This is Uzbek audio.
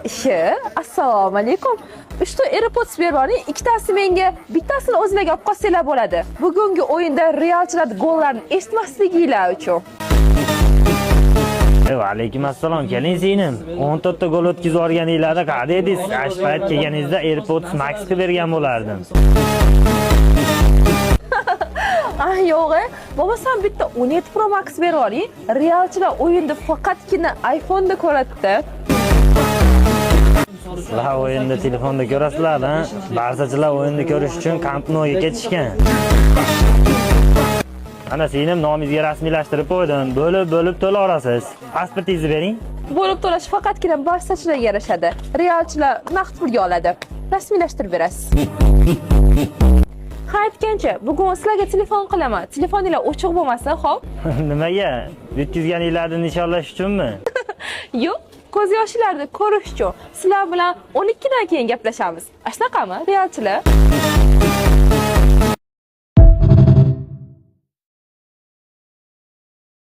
Ishi, assalomu alaykum. 3 ta AirPods berboring, ikkitasi menga, bittasini o'zingizga olib qolsanglar bo'ladi. Bugungi o'yinda Realchilar gollarni eshitmasliginglar uchun. Va alaykum assalom, keling singlim. 14 ta gol o'tkazib yuborganinglarda qanday edingiz? Ash payt kelganingizda AirPods Max qilib bergan bo'lardim. Ah yo'q, bo'lmasam bitta 17 Pro Max berboring. Realchilar o'yinda faqatgina iPhone'da ko'radi-da. Sizlar o'yinda telefonda ko'rasizlar-da. Barsachilar o'yinni ko'rish uchun Camp Nouga ketishgan. Ana singlim, nomingizga rasmiylashtirib qo'ydim. Bo'lib to'la olasiz. Pasportingizni bering. Bo'lib to'lash faqatgina barsachilarga yarashadi. Realchilar naqd pulga oladi. Rasmiylashtirib berasiz. Ha, aytgancha, bugun sizlarga telefon qilaman. Telefoninglar o'chiq bo'lmasin, xo'p? Nimaga? O'tkazganinglarni nishonlash uchunmi? Yo'q, ko'z yoshlarni ko'rish uchun. Sizlar bilan 12 dan keyin gaplashamiz. Ashnaqami, Realchilar?